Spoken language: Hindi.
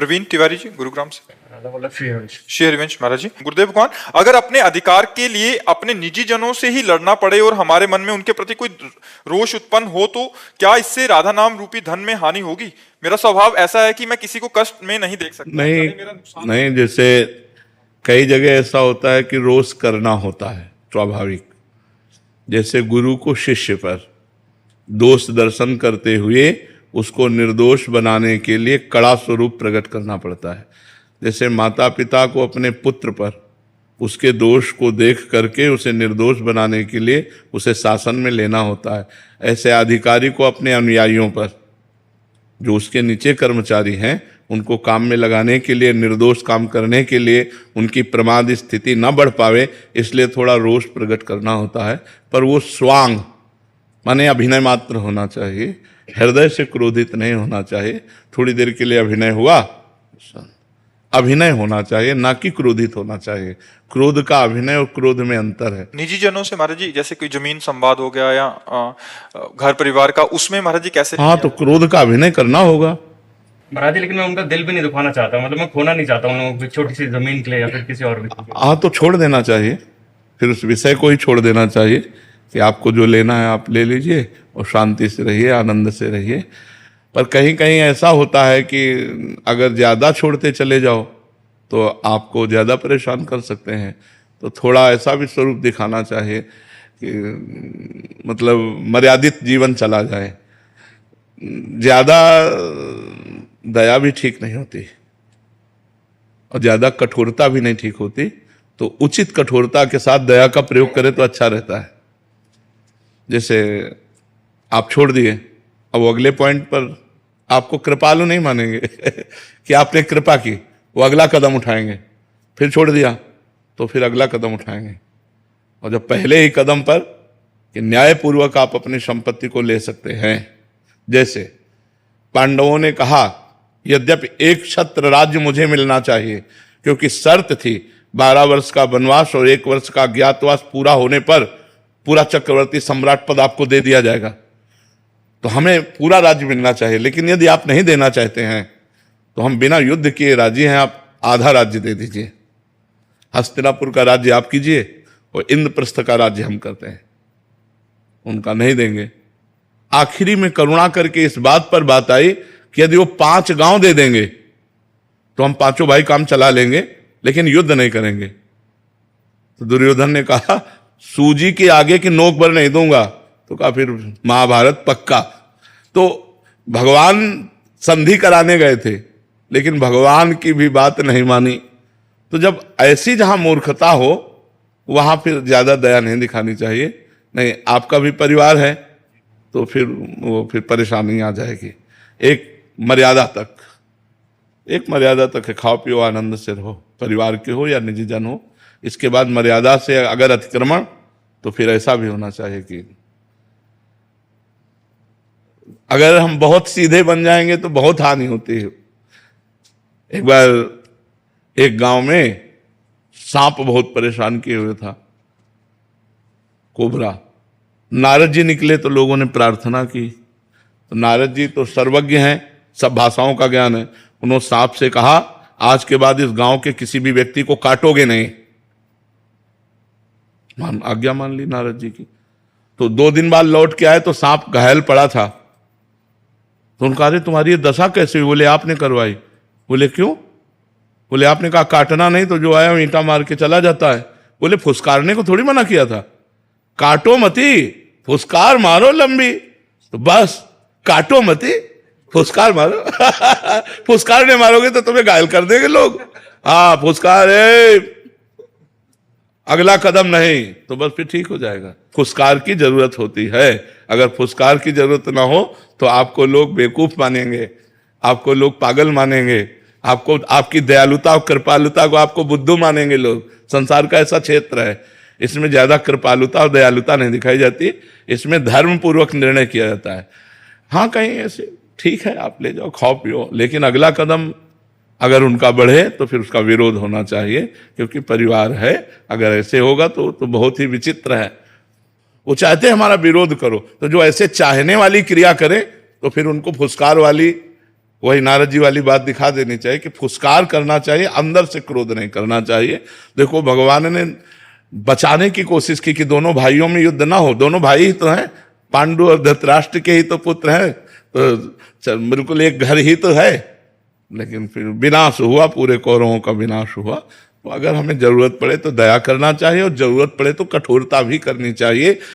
प्रवीण तिवारी जी गुरुग्राम से। श्री हरिवंश महाराज जी। गुरुदेव भगवान, अगर अपने अधिकार के लिए अपने निजी जनों से ही लड़ना पड़े और हमारे मन में उनके प्रति कोई रोष उत्पन्न हो तो क्या इससे राधा नाम रूपी धन में हानि होगी? मेरा स्वभाव ऐसा है कि मैं किसी को कष्ट में नहीं देख सकता। नहीं, जैसे कई जगह ऐसा होता है कि रोष करना होता है स्वाभाविक। जैसे गुरु को शिष्य पर दोष दर्शन करते हुए उसको निर्दोष बनाने के लिए कड़ा स्वरूप प्रकट करना पड़ता है। जैसे माता पिता को अपने पुत्र पर उसके दोष को देख करके उसे निर्दोष बनाने के लिए उसे शासन में लेना होता है, ऐसे अधिकारी को अपने अनुयायियों पर, जो उसके नीचे कर्मचारी हैं, उनको काम में लगाने के लिए, निर्दोष काम करने के लिए उनकी प्रमाद स्थिति न बढ़ पावे, इसलिए थोड़ा रोष प्रकट करना होता है। पर वो स्वांग माने अभिनय मात्र होना चाहिए, हृदय से क्रोधित नहीं होना चाहिए। थोड़ी देर के लिए अभिनय हुआ, अभिनय होना चाहिए, ना कि क्रोधित होना चाहिए। क्रोध का अभिनय और क्रोध में अंतर है। निजी जनों से महाराज जी, जैसे कोई जमीन संवाद हो गया या घर परिवार का, उसमें महाराज जी कैसे? हाँ, तो क्रोध का अभिनय करना होगा महाराज जी, लेकिन मैं उनका दिल भी नहीं दुखाना चाहता, मतलब मैं खोना नहीं चाहता उन लोगों की छोटी सी जमीन के लिए या फिर किसी और भी। हाँ, तो छोड़ देना चाहिए, फिर उस विषय को ही छोड़ देना चाहिए कि आपको जो लेना है आप ले लीजिए और शांति से रहिए, आनंद से रहिए। पर कहीं कहीं ऐसा होता है कि अगर ज़्यादा छोड़ते चले जाओ तो आपको ज़्यादा परेशान कर सकते हैं। तो थोड़ा ऐसा भी स्वरूप दिखाना चाहिए कि मतलब मर्यादित जीवन चला जाए। ज़्यादा दया भी ठीक नहीं होती और ज़्यादा कठोरता भी नहीं ठीक होती, तो उचित कठोरता के साथ दया का प्रयोग करें तो अच्छा रहता है। जैसे आप छोड़ दिए, अब वो अगले पॉइंट पर आपको कृपालु नहीं मानेंगे कि आपने कृपा की, वो अगला कदम उठाएंगे। फिर छोड़ दिया तो फिर अगला कदम उठाएंगे। और जब पहले ही कदम पर कि न्यायपूर्वक आप अपनी संपत्ति को ले सकते हैं, जैसे पांडवों ने कहा यद्यपि एक छत्र राज्य मुझे मिलना चाहिए, क्योंकि शर्त थी 12 वर्ष का वनवास और 1 वर्ष का अज्ञातवास पूरा होने पर पूरा चक्रवर्ती सम्राट पद आपको दे दिया जाएगा, तो हमें पूरा राज्य मिलना चाहिए। लेकिन यदि आप नहीं देना चाहते हैं तो हम बिना युद्ध किए राजी हैं, आप आधा राज्य दे दीजिए, हस्तिनापुर का राज्य आप कीजिए और इंद्रप्रस्थ का राज्य हम करते हैं। उनका नहीं देंगे। आखिरी में करुणा करके इस बात पर बात आई कि यदि वो 5 गांव दे देंगे तो हम 5 भाई काम चला लेंगे, लेकिन युद्ध नहीं करेंगे। तो दुर्योधन ने कहा सूजी के आगे की नोक पर नहीं दूंगा, तो कहा फिर महाभारत पक्का। तो भगवान संधि कराने गए थे, लेकिन भगवान की भी बात नहीं मानी। तो जब ऐसी जहां मूर्खता हो वहां फिर ज्यादा दया नहीं दिखानी चाहिए। नहीं, आपका भी परिवार है तो फिर परेशानी आ जाएगी। एक मर्यादा तक है, खाओ पियो आनंद से रहो, परिवार के हो या निजी जन हो। इसके बाद मर्यादा से अगर अतिक्रमण, तो फिर ऐसा भी होना चाहिए कि अगर हम बहुत सीधे बन जाएंगे तो बहुत हानि होती है। एक बार एक गांव में सांप बहुत परेशान किए हुए था, कोबरा। नारद जी निकले तो लोगों ने प्रार्थना की। तो नारद जी तो सर्वज्ञ हैं, सब भाषाओं का ज्ञान है। उन्होंने सांप से कहा आज के बाद इस गांव के किसी भी व्यक्ति को काटोगे नहीं। आज्ञा मान ली नारद जी की। तो 2 दिन बाद लौट के आए तो सांप घायल पड़ा था। तो उनका अरे तुम्हारी ये दशा कैसे हुई? बोले आपने करवाई। बोले क्यों? बोले आपने कहा काटना नहीं, तो जो आया ईंटा मार के चला जाता है। बोले फुसकारने को थोड़ी मना किया था, काटो मती, फुसकार मारो लंबी। तो बस काटो मती, फुसकार मारो फुसकार नहीं मारोगे तो तुम्हें घायल कर देंगे लोग। हाँ, फुसकार है, अगला कदम नहीं, तो बस फिर ठीक हो जाएगा। फुसकार की जरूरत होती है। अगर फुसकार की जरूरत ना हो तो आपको लोग बेवकूफ मानेंगे, आपको लोग पागल मानेंगे, आपको आपकी दयालुता और कृपालुता को आपको बुद्धू मानेंगे लोग। संसार का ऐसा क्षेत्र है, इसमें ज्यादा कृपालुता और दयालुता नहीं दिखाई जाती, इसमें धर्म पूर्वक निर्णय किया जाता है। हाँ, कहीं ऐसे ठीक है आप ले जाओ, खाओ पियो, लेकिन अगला कदम अगर उनका बढ़े तो फिर उसका विरोध होना चाहिए, क्योंकि परिवार है। अगर ऐसे होगा तो बहुत ही विचित्र है। वो चाहते हमारा विरोध करो, तो जो ऐसे चाहने वाली क्रिया करे तो फिर उनको फुसकार वाली वही नारद जी वाली बात दिखा देनी चाहिए कि फुसकार करना चाहिए, अंदर से क्रोध नहीं करना चाहिए। देखो भगवान ने बचाने की कोशिश की कि दोनों भाइयों में युद्ध ना हो, दोनों भाई ही तो हैं, पांडु और धृतराष्ट्र के ही तो पुत्र हैं, तो बिल्कुल एक घर ही तो है, लेकिन फिर विनाश हुआ, पूरे कौरवों का विनाश हुआ। तो अगर हमें जरूरत पड़े तो दया करना चाहिए और जरूरत पड़े तो कठोरता भी करनी चाहिए।